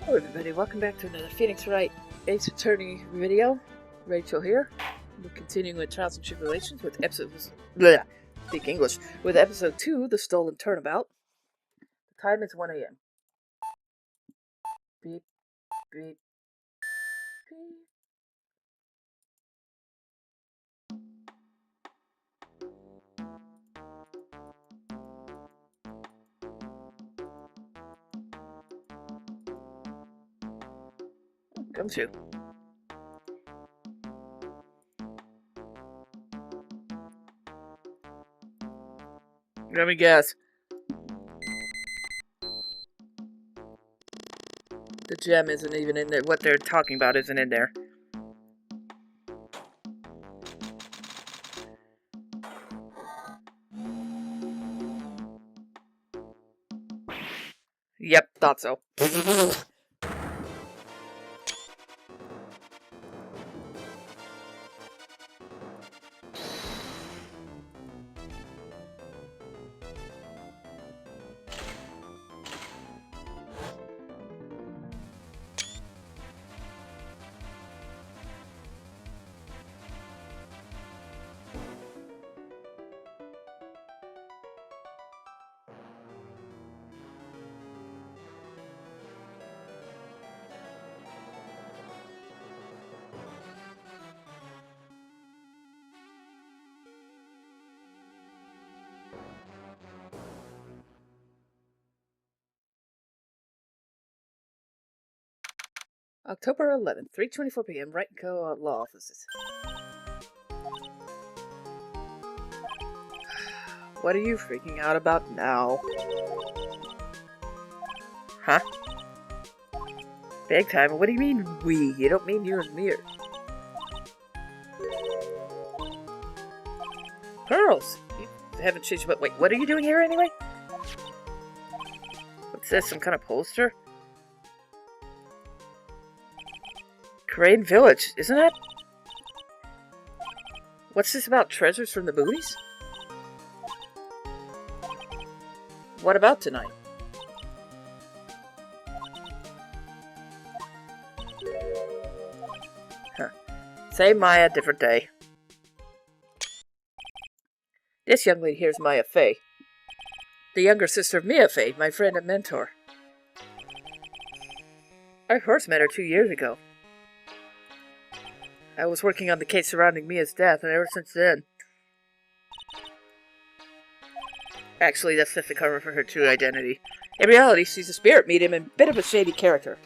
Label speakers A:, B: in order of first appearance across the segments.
A: Hello everybody, welcome back to another Phoenix Wright Ace Attorney video. Rachel here. We're continuing with Trials and Tribulations with with episode 2, The Stolen Turnabout. The time is 1 a.m. Beep, beep, beep. Gumshoe. Let me guess. The gem isn't even in there. What they're talking about isn't in there. Yep, thought so. October 11th, 3:24 p.m. Wright & Co. Law Offices. What are you freaking out about now? Huh? Big time? What do you mean we? You don't mean you and me. Pearls! You haven't changed, but wait, what are you doing here anyway? What's this, some kind of poster? Crane Village, isn't it? What's this about treasures from the movies? What about tonight? Huh. Same Maya, different day. This young lady here is Maya Fey. The younger sister of Mia Fey, my friend and mentor. I first met her 2 years ago. I was working on the case surrounding Mia's death, and ever since then... Actually, that's just the cover for her true identity. In reality, she's a spirit medium and a bit of a shady character.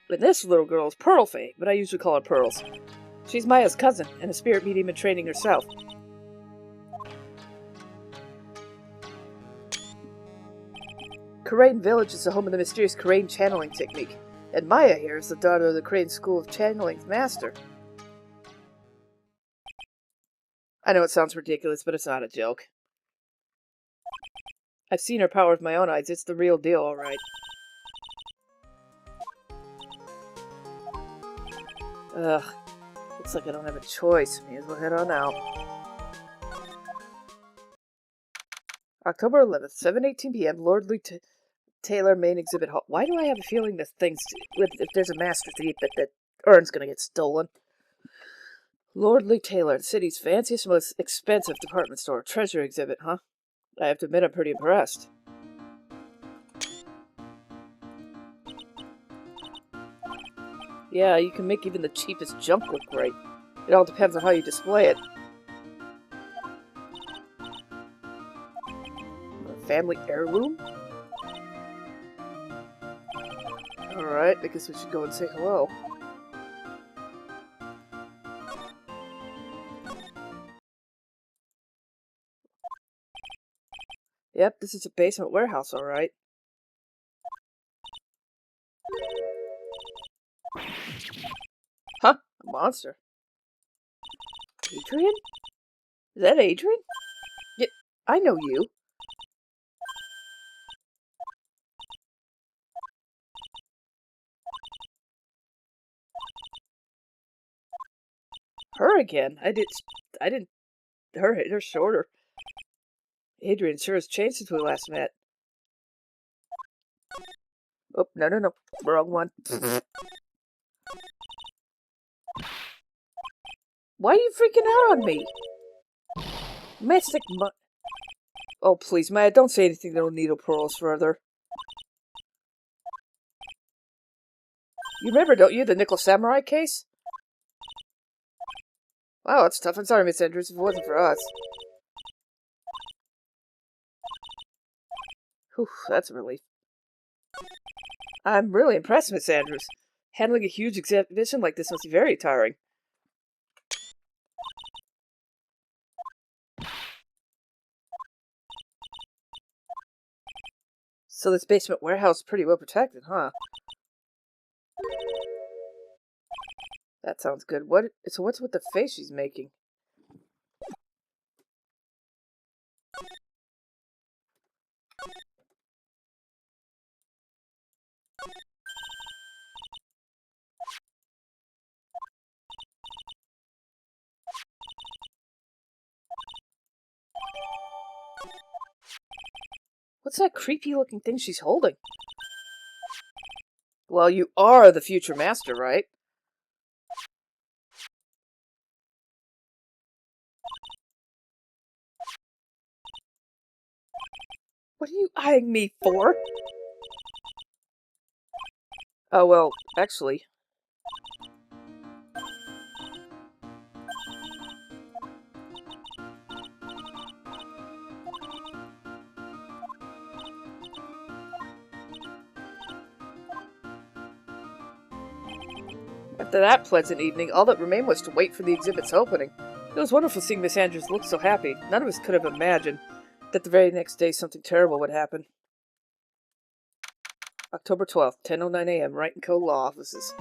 A: And this little girl is Pearl Fey, but I usually call her Pearls. She's Maya's cousin, and a spirit medium in training herself. Crane Village is the home of the mysterious Crane channeling technique, and Maya here is the daughter of the Crane School of Channeling's master. I know it sounds ridiculous, but it's not a joke. I've seen her power with my own eyes. It's the real deal, alright. Ugh. Looks like I don't have a choice. May as well head on out. October 11th, 7:18 p.m. Lordly Taylor Main Exhibit Hall. Why do I have a feeling that if there's a master thief, that urn's gonna get stolen? Lordly Taylor, the city's fanciest, most expensive department store. Treasure exhibit, huh? I have to admit I'm pretty impressed. Yeah, you can make even the cheapest junk look great. It all depends on how you display it. A family heirloom? Alright, I guess we should go and say hello. Yep, this is a basement warehouse, alright. Huh? A monster. Adrian? Is that Adrian? Yeah, I know you. Her again? I didn't, her shorter. Adrian sure has changed since we last met. Oh, no. Wrong one. Why are you freaking out on me? Mystic Oh, please, Maya, don't say anything that'll needle pearls further. You remember, don't you, the Nickel Samurai case? Wow, that's tough. I'm sorry, Miss Andrews, if it wasn't for us. Whew, that's a relief. I'm really impressed, Miss Andrews. Handling a huge exhibition like this must be very tiring. So this basement warehouse is pretty well protected, huh? That sounds good. So what's with the face she's making? What's that creepy-looking thing she's holding? Well, you are the future master, right? What are you eyeing me for? Oh, well, actually... After that pleasant evening, all that remained was to wait for the exhibit's opening. It was wonderful seeing Miss Andrews look so happy. None of us could have imagined that the very next day something terrible would happen. October 12th, 10:09 a.m., Wright & Co. Law Offices.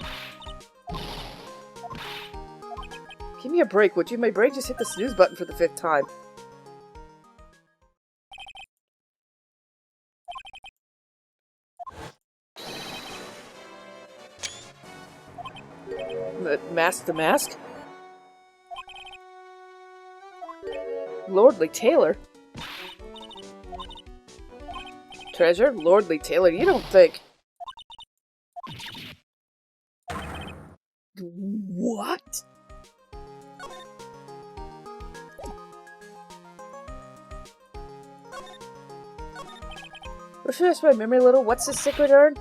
A: Give me a break, would you? My brain just hit the snooze button for the 5th time. The mask? Lordly Taylor? Treasure? Lordly Taylor? You don't think... What? Refresh my memory a little. What's this sacred urn?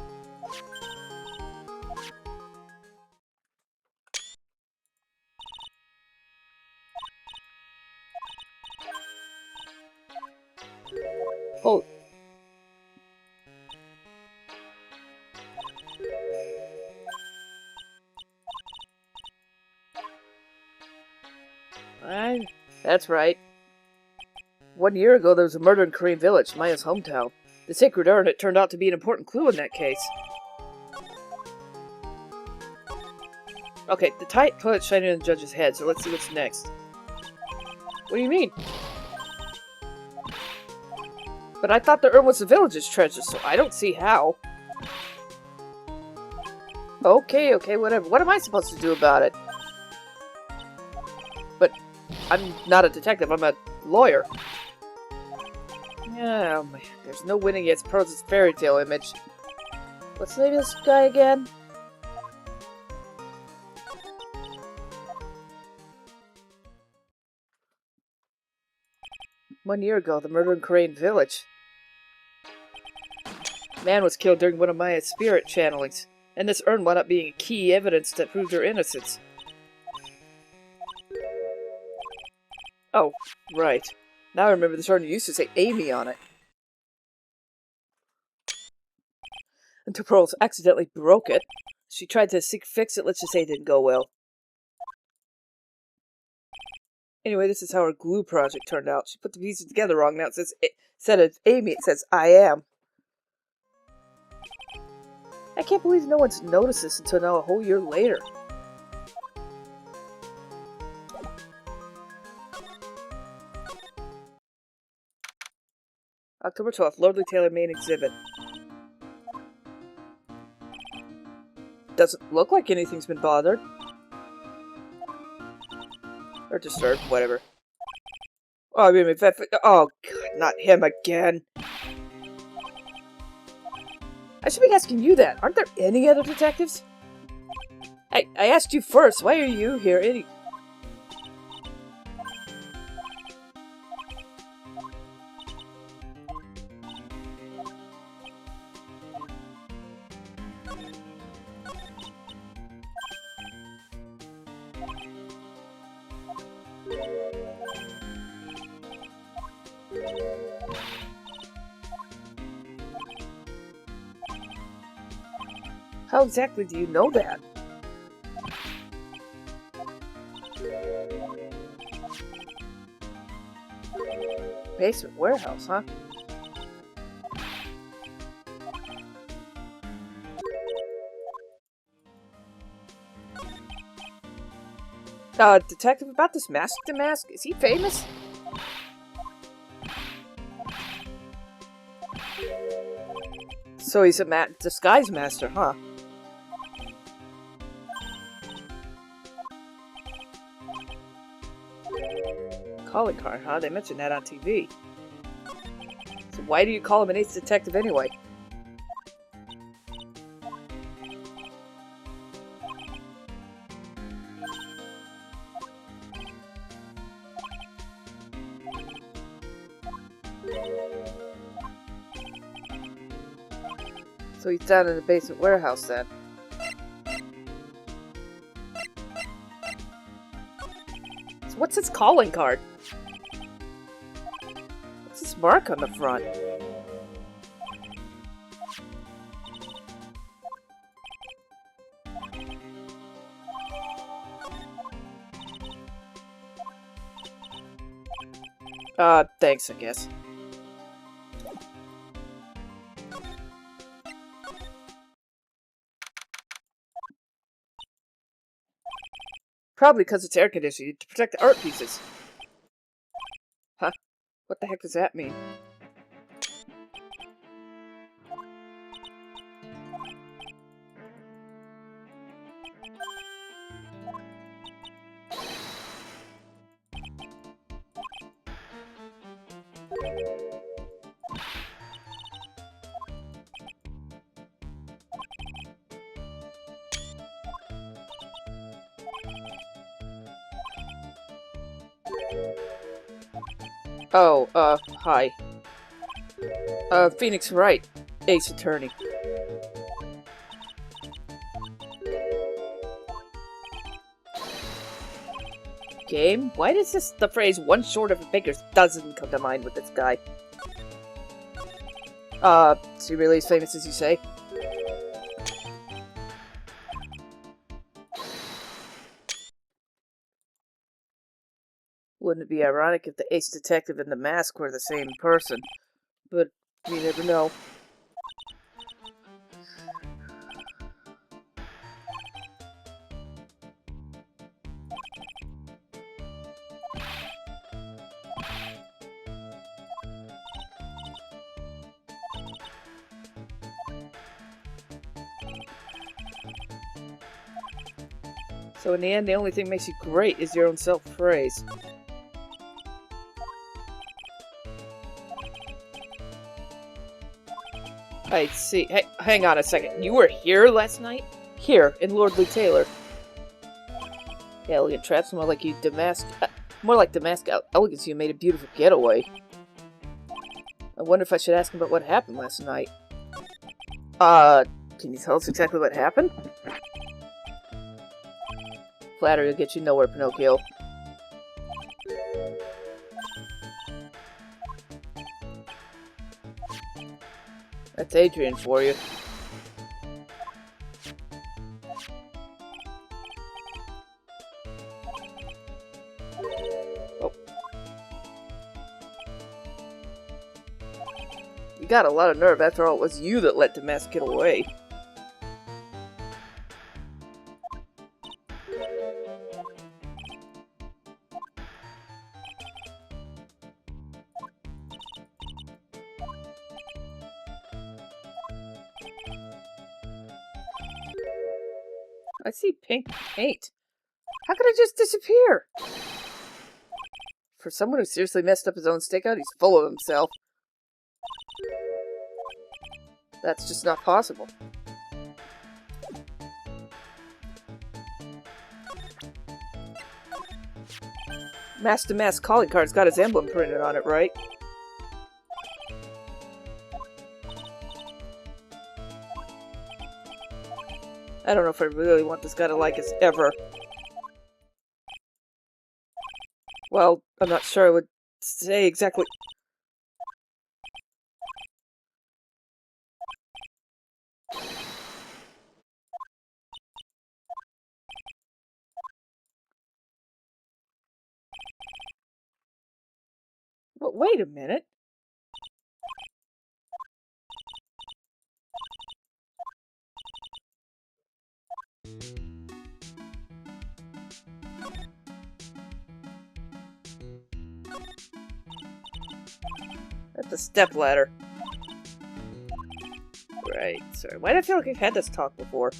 A: Oh. That's right. 1 year ago, there was a murder in Korean Village, Maya's hometown. The sacred urn, it turned out to be an important clue in that case. Okay, the toilet's shining in the judge's head, so let's see what's next. What do you mean? But I thought the urn was the village's treasure, so I don't see how. Okay, whatever. What am I supposed to do about it? But I'm not a detective, I'm a lawyer. Oh man, there's no winning against Pearl's fairy tale image. What's the name of this guy again? "1 year ago, the murder in Korean Village. Man was killed during one of Maya's spirit channelings, and this urn wound up being key evidence that proved her innocence." Oh, right. Now I remember this urn used to say Amy on it. Until Pearls accidentally broke it. She tried to fix it, let's just say it didn't go well. Anyway, this is how her glue project turned out. She put the pieces together wrong. Now it says, instead of Amy, it says I am. I can't believe no one's noticed this until now, a whole year later. October 12th, Lordly Taylor main exhibit. Doesn't look like anything's been bothered. Or disturbed, whatever. Oh, I mean, oh, God, not him again. I should be asking you that. Aren't there any other detectives? I asked you first. Why are you here any... How exactly do you know that? Basement warehouse, huh? Detective, about this mask to mask? Is he famous? So he's a disguise master, huh? Calling card, huh? They mentioned that on TV. So why do you call him an ace detective anyway? So he's down in the basement warehouse then. So what's his calling card? What's this mark on the front? Thanks, I guess. Probably because it's air conditioned to protect the art pieces. Huh? What the heck does that mean? Oh, hi. Phoenix Wright, Ace Attorney. Game? Why does the phrase one short of a baker's dozen come to mind with this guy? Is he really as famous as you say? Wouldn't it be ironic if the ace detective and the mask were the same person? But you never know. So in the end, the only thing that makes you great is your own self-praise. I see. Hey, hang on a second. You were here last night? Here, in Lordly Taylor. The elegant traps, more like Damask elegance. You made a beautiful getaway. I wonder if I should ask him about what happened last night. Can you tell us exactly what happened? Flattery will get you nowhere, Pinocchio. That's Adrian for you. Oh. You got a lot of nerve. After all, it was you that let Damask get away. I see pink paint. How could it just disappear? For someone who seriously messed up his own stakeout, he's full of himself. That's just not possible. Mask-to-mask calling card's got his emblem printed on it, right? I don't know if I really want this guy to like us ever. Well, I'm not sure I would say exactly... But wait a minute. That's a stepladder. Right, sorry. Why do I feel like we've had this talk before?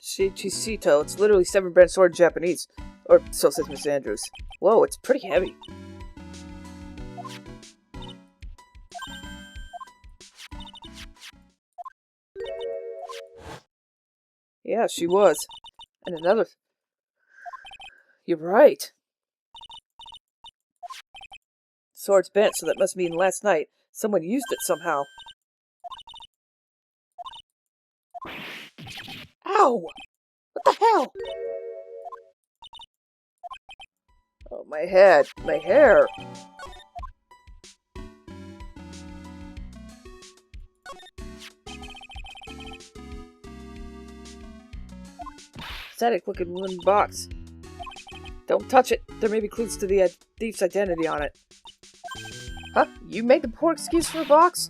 A: Shichisito. It's literally 7-branch sword in Japanese. Or so says Miss Andrews. Whoa, it's pretty heavy. Yeah, she was. And another... You're right. Sword's bent, so that must mean last night someone used it somehow. Ow! What the hell? Oh, my head. My hair. Static looking wooden box. Don't touch it. There may be clues to the thief's identity on it. Huh? You made the poor excuse for a box?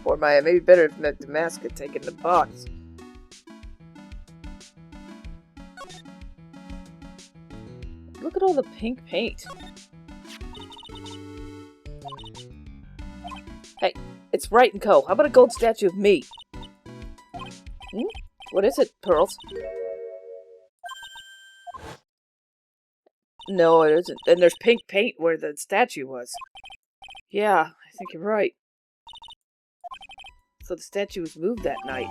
A: Poor Maya. Maybe better if the mask had taken the box. Look at all the pink paint. Hey, it's Wright & Co. How about a gold statue of me? Hmm? What is it, Pearls? No, it isn't. And there's pink paint where the statue was. Yeah, I think you're right. So the statue was moved that night.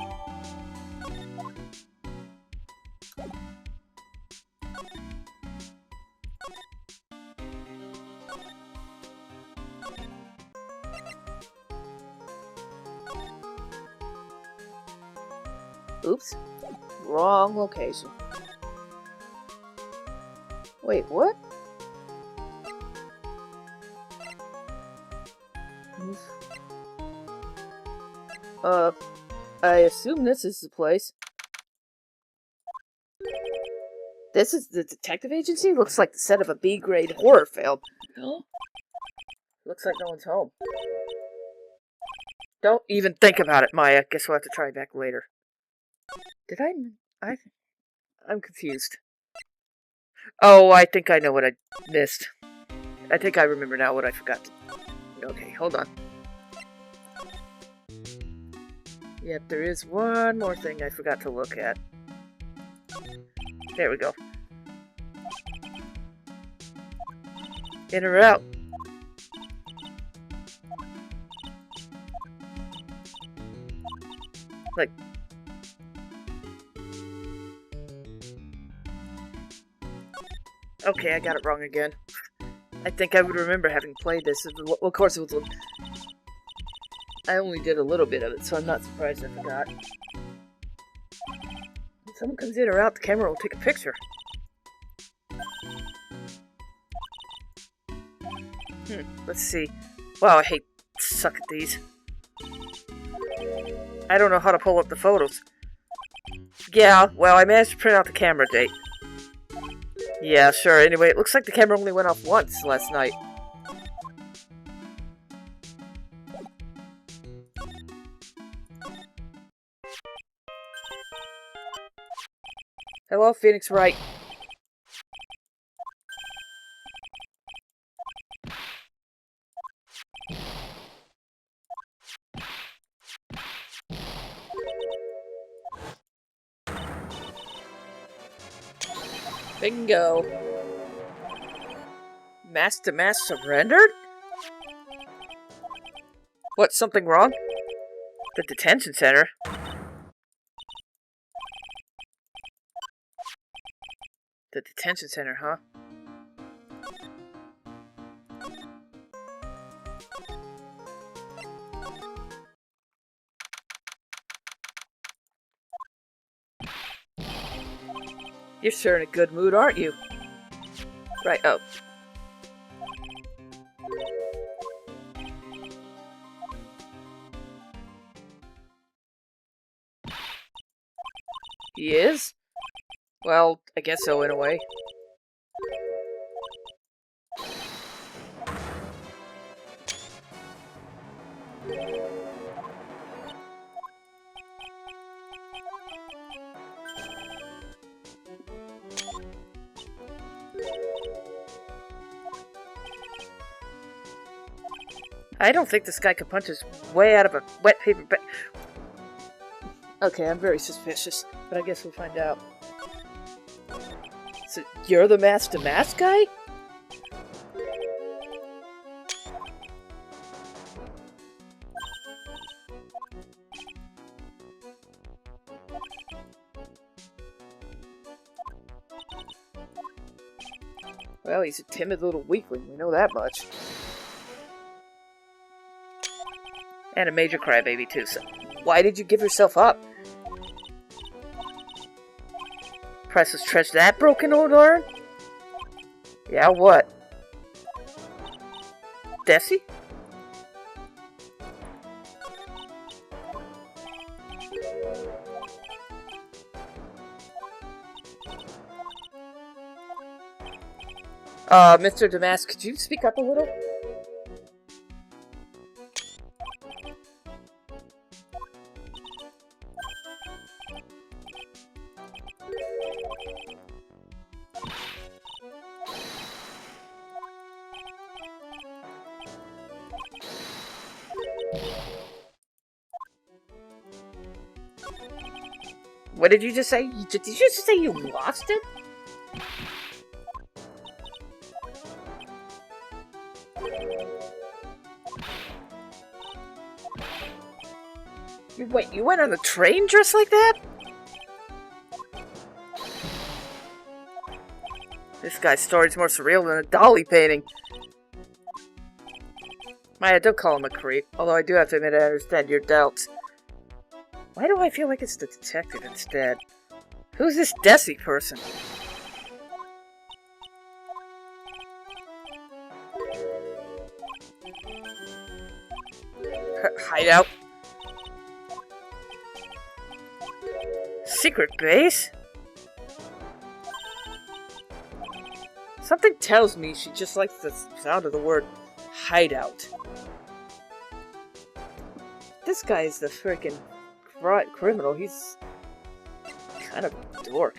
A: Oops. Wrong location. Wait, what? I assume this is the place. This is the detective agency? Looks like the set of a B-grade horror film. Looks like no one's home. Don't even think about it, Maya. Guess we'll have to try back later. Did I'm confused. Oh, I think I know what I missed. I think I remember now what I forgot to... Okay, hold on. Yep, there is one more thing I forgot to look at. There we go. In or out? Like... Okay, I got it wrong again. I think I would remember having played this. Well, of course it was... I only did a little bit of it, so I'm not surprised I forgot. When someone comes in or out, the camera will take a picture. Let's see. Wow, I hate suck at these. I don't know how to pull up the photos. Yeah, well, I managed to print out the camera date. Yeah, sure. Anyway, it looks like the camera only went off once last night. Hello, Phoenix Wright. Bingo. Mask to mask surrendered? What, something wrong? The detention center? The detention center, huh? You're sure in a good mood, aren't you? Right, oh. He is? Well, I guess so in a way. I don't think this guy could punch his way out of a wet paper bag. Okay, I'm very suspicious, but I guess we'll find out. So, you're the mask to mask guy? Well, he's a timid little weakling, we know that much. And a major crybaby, too, so why did you give yourself up? Priceless treasure that broken old arm? Yeah, what? Desi? Mr. Damask, could you speak up a little? What did you just say? Did you just say you lost it? Wait, you went on the train dressed like that? This guy's story's more surreal than a Dolly painting. Maya, don't call him a creep, although I do have to admit I understand your doubts. Why do I feel like it's the detective instead? Who's this Desi person? Her hideout? Secret base? Something tells me she just likes the sound of the word hideout. This guy is the freaking criminal. He's kind of a dork.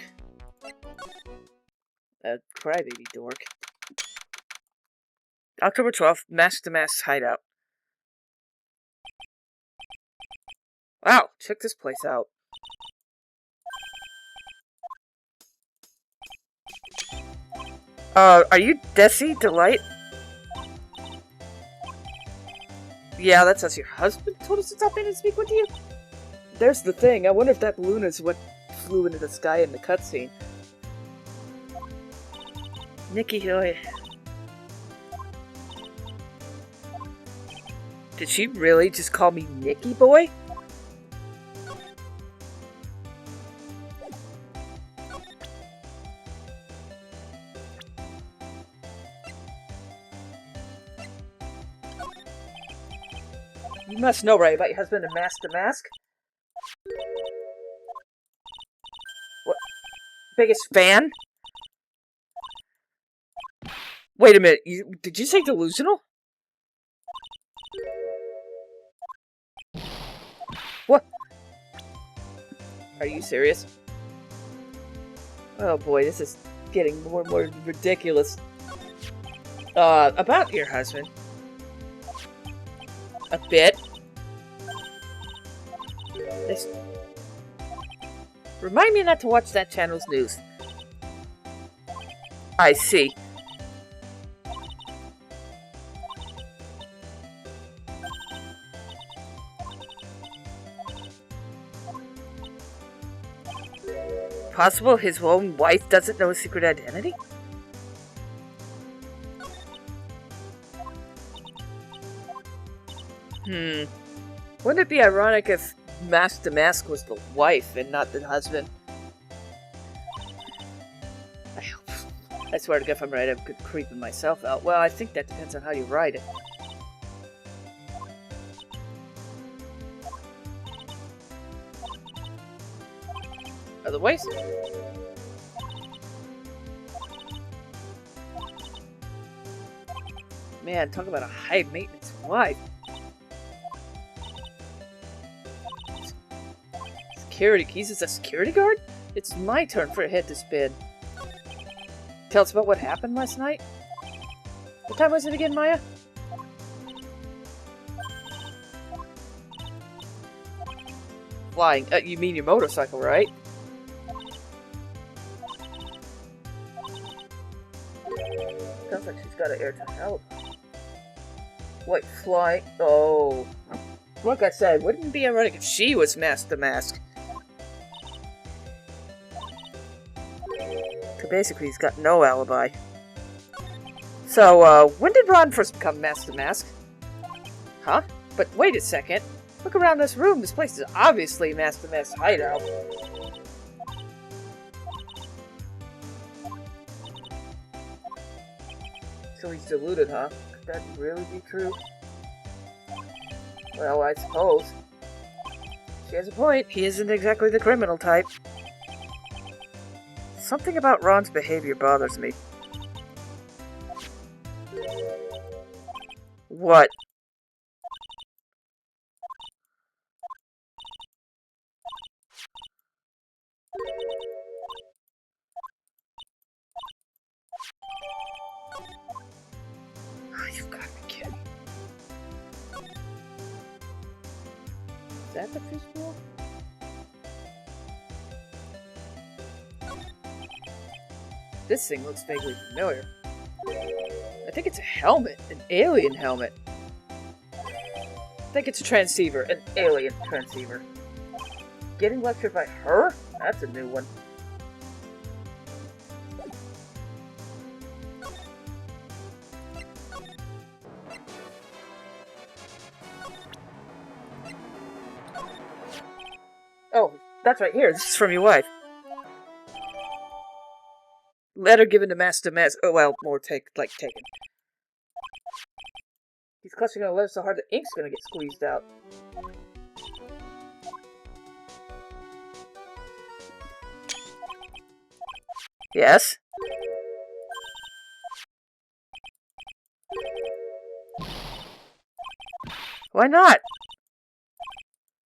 A: A crybaby dork. October 12th, Mask to Mask hideout. Wow, check this place out. Are you Desi Delight? Yeah, that's us. Your husband told us to stop in and speak with you? There's the thing. I wonder if that balloon is what flew into the sky in the cutscene. Nikki Hoy. Did she really just call me Nicky Boy? You must know, right, about your husband and Mask to Mask? What? Biggest fan? Wait a minute, did you say delusional? What? Are you serious? Oh boy, this is getting more and more ridiculous. About your husband. A bit. Remind me not to watch that channel's news. I see. Possible his own wife doesn't know his secret identity? Wouldn't it be ironic if Mask the Mask was the wife and not the husband? I swear to God, if I'm right, I'm creeping myself out. Well, I think that depends on how you write it. Otherwise... Man, talk about a high-maintenance wife. Security. He's a security guard? It's my turn for a head to spin. Tell us about what happened last night? What time was it again, Maya? Flying. You mean your motorcycle, right? Sounds like she's got an air to help. What, flying? Oh. Like I said, wouldn't it be ironic if she was Mask the Mask? So basically, he's got no alibi. So, when did Ron first become Mask the Mask? Huh? But wait a second. Look around this room. This place is obviously Mask the Mask's hideout. So he's deluded, huh? Could that really be true? Well, I suppose. She has a point. He isn't exactly the criminal type. Something about Ron's behavior bothers me. What? Oh, you've got to be kidding. Is that the fishbowl? This thing looks vaguely familiar. I think it's a helmet. An alien helmet. I think it's a transceiver. An alien transceiver. Getting lectured by her? That's a new one. Oh, that's right here. This is from your wife. Letter given to Mask the Mask. Oh, well, more taken. He's clutching on a letter so hard the ink's gonna get squeezed out. Yes? Why not?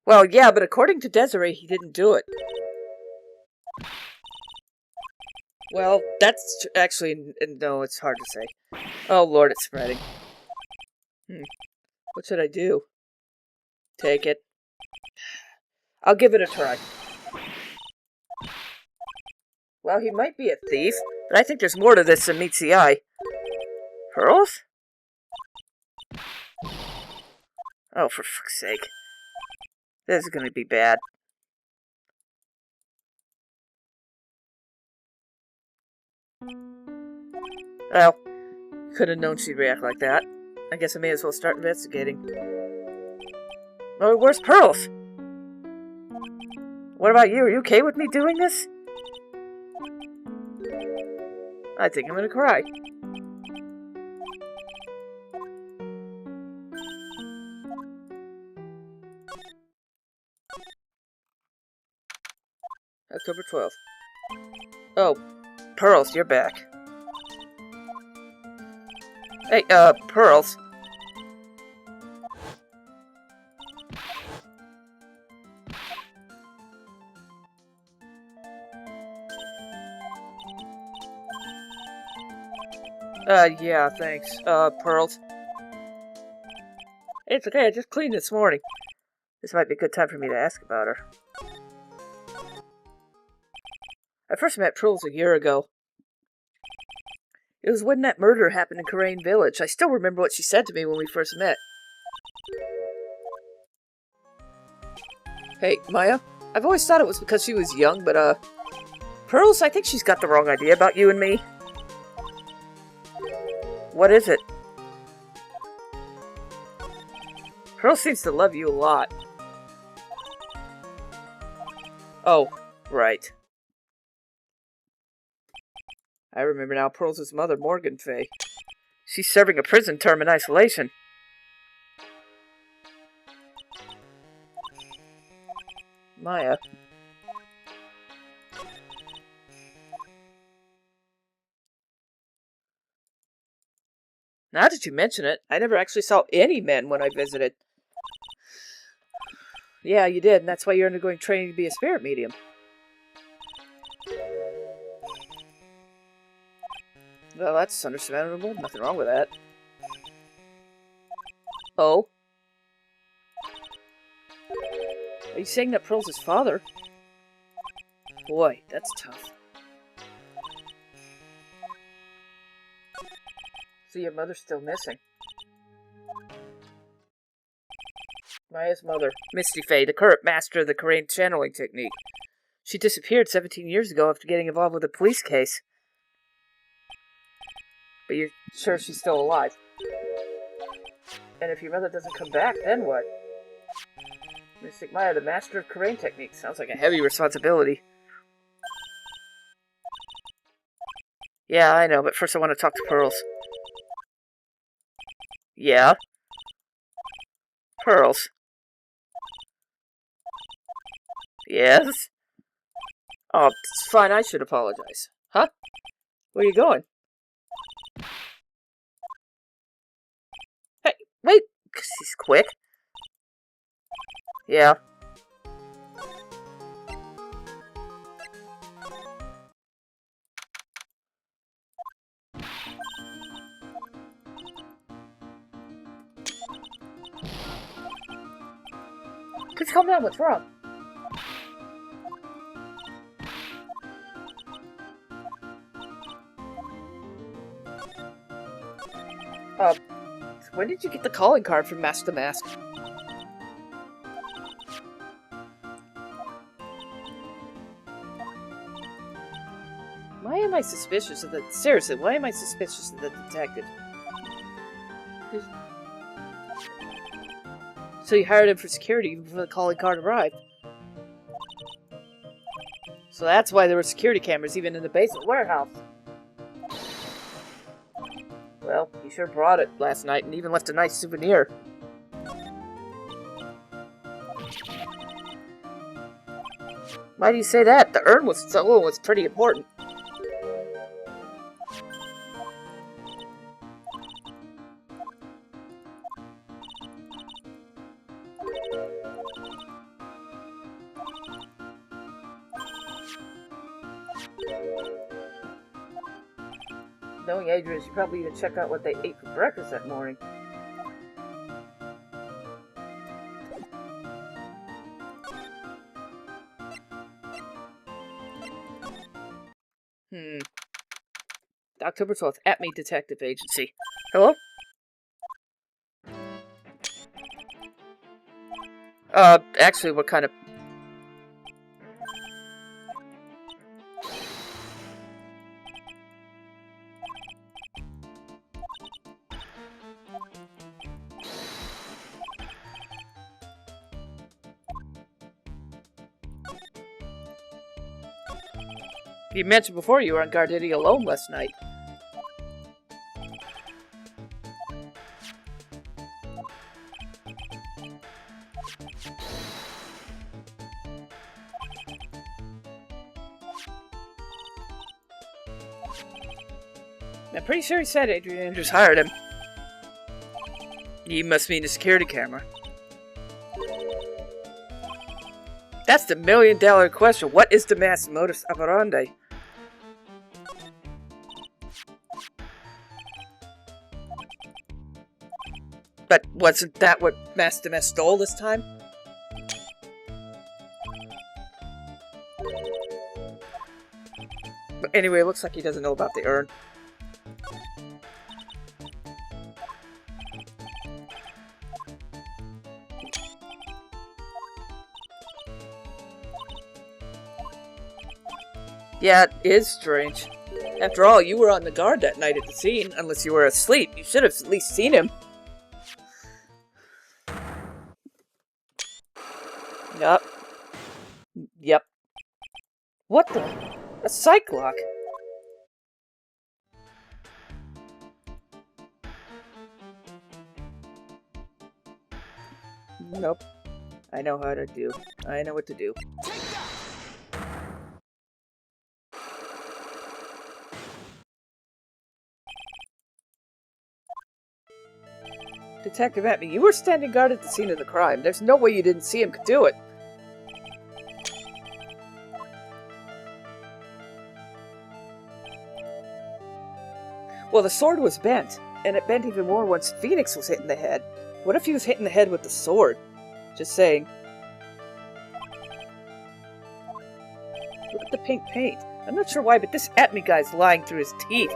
A: Well, yeah, but according to Desiree, he didn't do it. Well, that's actually... No, it's hard to say. Oh, Lord, it's spreading. What should I do? Take it. I'll give it a try. Well, he might be a thief, but I think there's more to this than meets the eye. Pearls? Oh, for fuck's sake. This is gonna be bad. Well, could have known she'd react like that. I guess I may as well start investigating. Oh, where's Pearls? What about you? Are you okay with me doing this? I think I'm gonna cry. October 12th. Oh, Pearls, you're back. Hey, Pearls. Yeah, thanks. Pearls. It's okay, I just cleaned this morning. This might be a good time for me to ask about her. I first met Pearls a year ago. It was when that murder happened in Crane Village. I still remember what she said to me when we first met. Hey, Maya? I've always thought it was because she was young, but, Pearls, I think she's got the wrong idea about you and me. What is it? Pearl seems to love you a lot. Oh, right. I remember now, Pearls' mother, Morgan Fay. She's serving a prison term in isolation. Maya. Now that you mention it, I never actually saw any men when I visited. Yeah, you did, and that's why you're undergoing training to be a spirit medium. Well, that's understandable. Nothing wrong with that. Oh? Are you saying that Pearl's his father? Boy, that's tough. So your mother's still missing. Maya's mother, Misty Fay, the current master of the Crane channeling technique. She disappeared 17 years ago after getting involved with a police case. But you're sure she's still alive? And if your mother doesn't come back, then what? Mystic Maya, the master of Crane technique. Sounds like a heavy responsibility. Yeah, I know, but first I want to talk to Pearls. Yeah? Pearls. Yes? Oh, it's fine, I should apologize. Huh? Where are you going? Hey, wait! She's quick. Yeah. Please calm down, what's wrong? When did you get the calling card from Mask to Mask? Why am I suspicious of the... Seriously, why am I suspicious of the detective? So you hired him for security even before the calling card arrived. So that's why there were security cameras even in the basement warehouse. Well, he sure brought it last night and even left a nice souvenir. Why do you say that? The urn was pretty important. Knowing Adrian, you probably even check out what they ate for breakfast that morning. October 12th, Atme Detective Agency. Hello? Actually, what kind of... You mentioned before you were on Gardini alone last night. I'm pretty sure he said Adrian Andrews hired him. You must mean a security camera. That's the million-dollar question. What is the mass modus operandi? But wasn't that what Master Mess stole this time? But anyway, it looks like he doesn't know about the urn. Yeah, it is strange. After all, you were on the guard that night at the scene, unless you were asleep. You should have at least seen him. Yup. Yep. What the? A psych lock? Nope. I know how to do. I know what to do. Detective Atme, you were standing guard at the scene of the crime. There's no way you didn't see him do it. Well, the sword was bent, and it bent even more once Phoenix was hit in the head. What if he was hit in the head with the sword? Just saying. Look at the pink paint. I'm not sure why, but this Atme guy's lying through his teeth.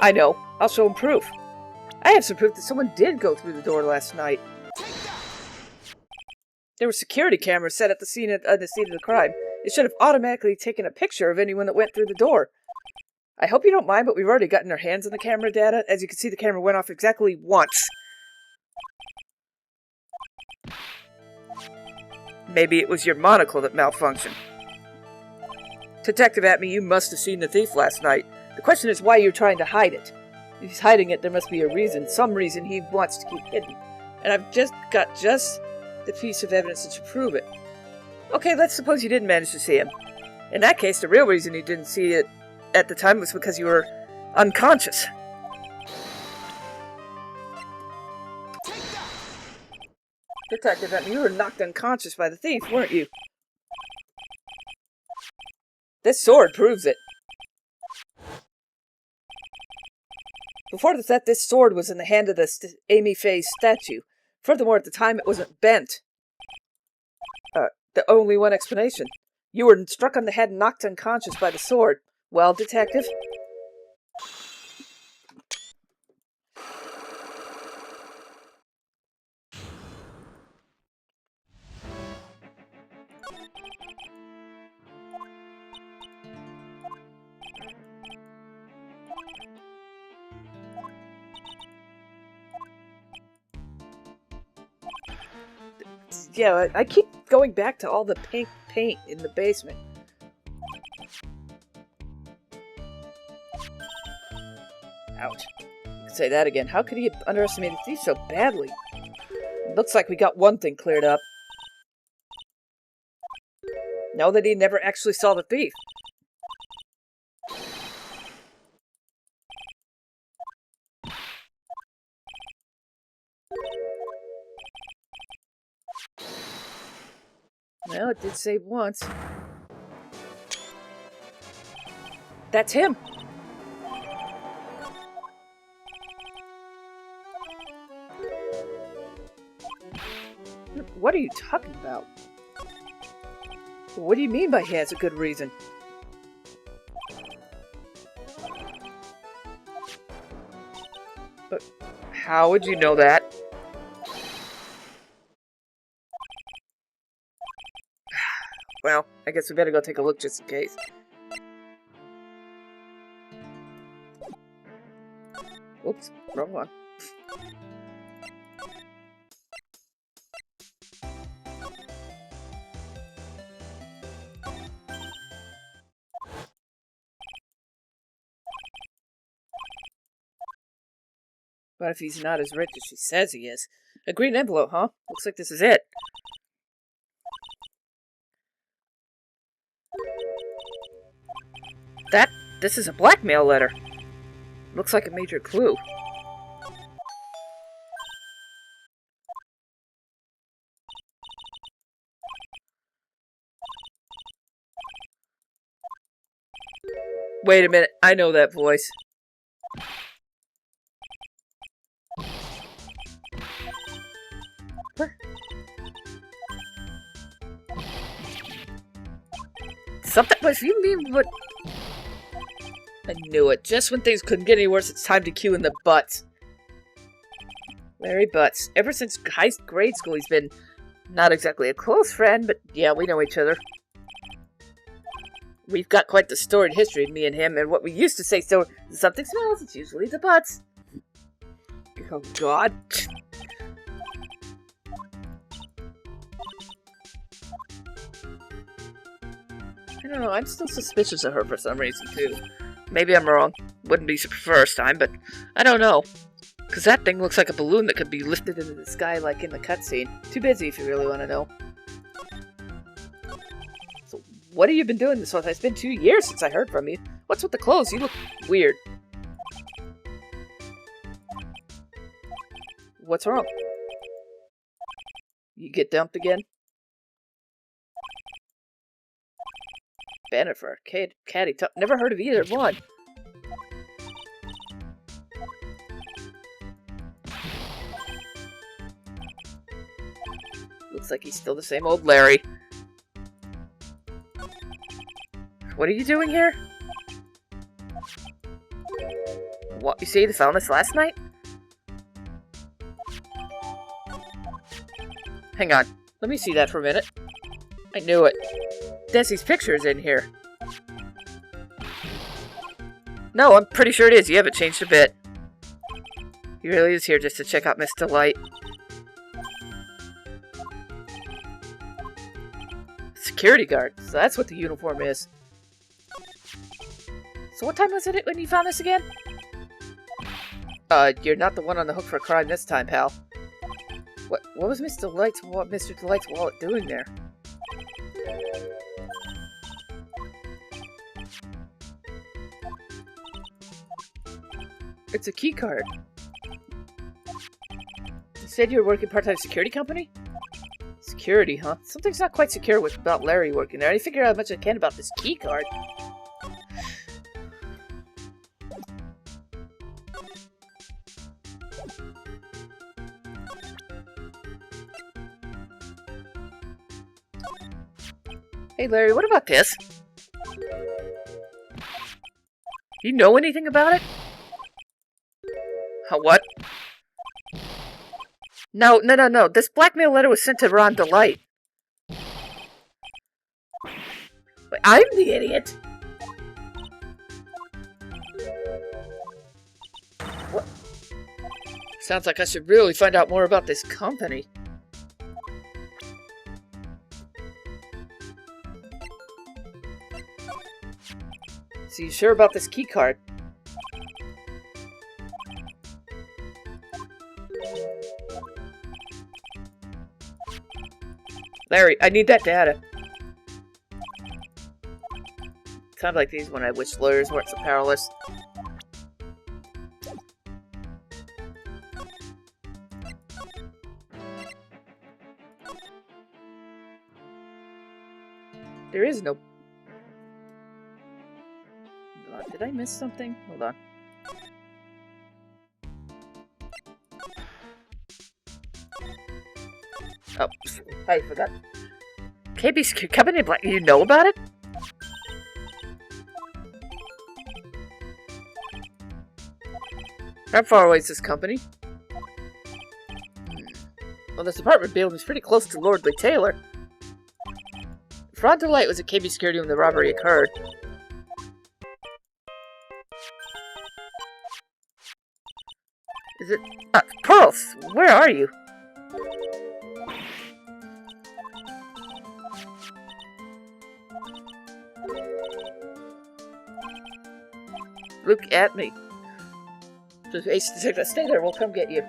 A: I know. I'll show him proof. I have some proof that someone did go through the door last night. There were security cameras set at the scene of the crime. It should have automatically taken a picture of anyone that went through the door. I hope you don't mind, but we've already gotten our hands on the camera data. As you can see, the camera went off exactly once. Maybe it was your monocle that malfunctioned. Detective Atme, you must have seen the thief last night. The question is why you're trying to hide it. If he's hiding it, there must be a reason. Some reason he wants to keep hidden. And I've just got the piece of evidence to prove it. Okay, let's suppose you didn't manage to see him. In that case, the real reason you didn't see it at the time was because you were unconscious. Detective Atme, you were knocked unconscious by the thief, weren't you? This sword proves it. Before the theft, this sword was in the hand of the Amy Faye's statue. Furthermore, at the time, it wasn't bent. The only one explanation. You were struck on the head and knocked unconscious by the sword. Well, Detective? Yeah, I keep going back to all the pink paint in the basement. Ouch. I can say that again. How could he have underestimated the thief so badly? It looks like we got one thing cleared up. Know that he never actually saw the thief. Well, it did save once. That's him! What are you talking about? What do you mean by he has a good reason? But how would you know that? Well, I guess we better go take a look just in case. Oops, wrong one. What if he's not as rich as she says he is? A green envelope, huh? Looks like this is it. This is a blackmail letter. Looks like a major clue. Wait a minute, I know that voice. Something, but if you mean what... I knew it. Just when things couldn't get any worse, it's time to cue in the Butts. Larry Butts. Ever since grade school, he's been not exactly a close friend, but yeah, we know each other. We've got quite the storied history, me and him, and what we used to say, so if something smells, it's usually the butts. Oh, God. I don't know, I'm still suspicious of her for some reason, too. Maybe I'm wrong. Wouldn't be the first time, but I don't know. Because that thing looks like a balloon that could be lifted into the sky like in the cutscene. Too busy if you really want to know. So, what have you been doing this month? It's been 2 years since I heard from you. What's with the clothes? You look weird. What's wrong? You get dumped again? Bennifer, Caddy, never heard of either one. Looks like he's still the same old Larry. What are you doing here? What, you say you found this last night? Hang on, let me see that for a minute. I knew it. Desi's picture is in here. No, I'm pretty sure it is. You haven't changed a bit. He really is here just to check out Miss Delight. Security guard. So that's what the uniform is. So what time was it when you found this again? You're not the one on the hook for a crime this time, pal. What was Mr. Delight's wallet doing there? It's a key card. You said you were working part-time security company? Security, huh? Something's not quite secure about Larry working there. I figure out how much I can about this key card. Hey Larry, what about this? You know anything about it? What? No. This blackmail letter was sent to Ron Delight. Wait, I'm the idiot. What? Sounds like I should really find out more about this company. So you sure about this key card? Larry, I need that data. Sounds like these when I wish lawyers weren't so powerless. There is no... Did I miss something? Hold on. Oh, I forgot. KB Company Black, you know about it? How far away is this company? Well, this apartment building is pretty close to Lordly Taylor. Ron Delight was at KB Security when the robbery occurred. Is it... Pearls, where are you? Look at me. Just Ace Detective, stay there, we'll come get you.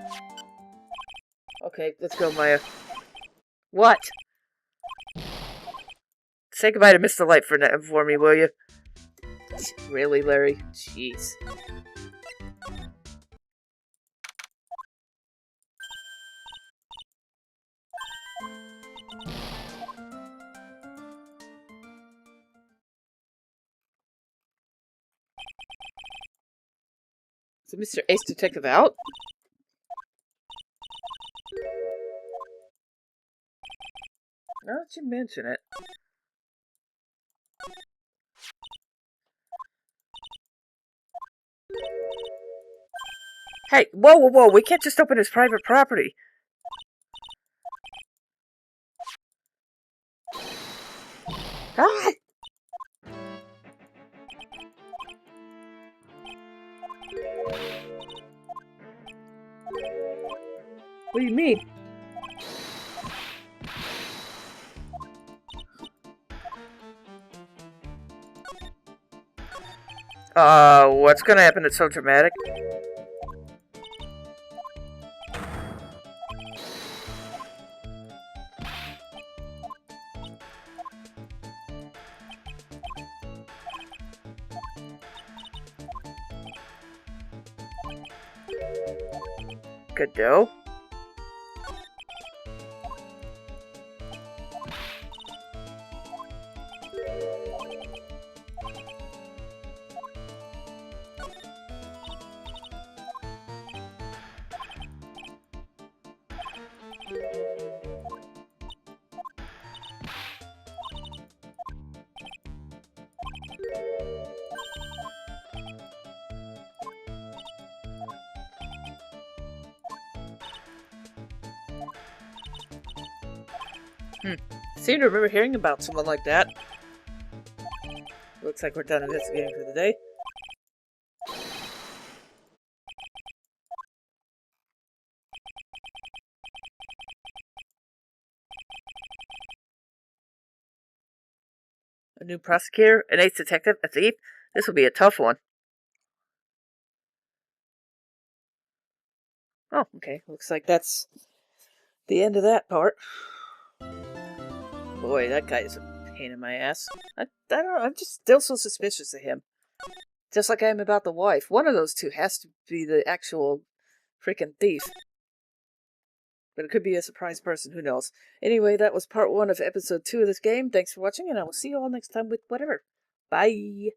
A: Okay, let's go, Maya. What? Say goodbye to Mr. Light for me, will you? Really, Larry? Jeez. Is Mr. Ace Detective out? Now that you mention it. Hey, whoa, we can't just open his private property. Ah! What's gonna happen that's so dramatic? Good dough. Seem to remember hearing about someone like that. Looks like we're done investigating for the day. A new prosecutor, an ace detective, a thief. This will be a tough one. Oh, okay. Looks like that's the end of that part. Boy, that guy is a pain in my ass. I don't know. I'm just still so suspicious of him. Just like I am about the wife. One of those two has to be the actual freaking thief. But it could be a surprise person. Who knows? Anyway, that was part 1 of episode 2 of this game. Thanks for watching, and I will see you all next time with whatever. Bye!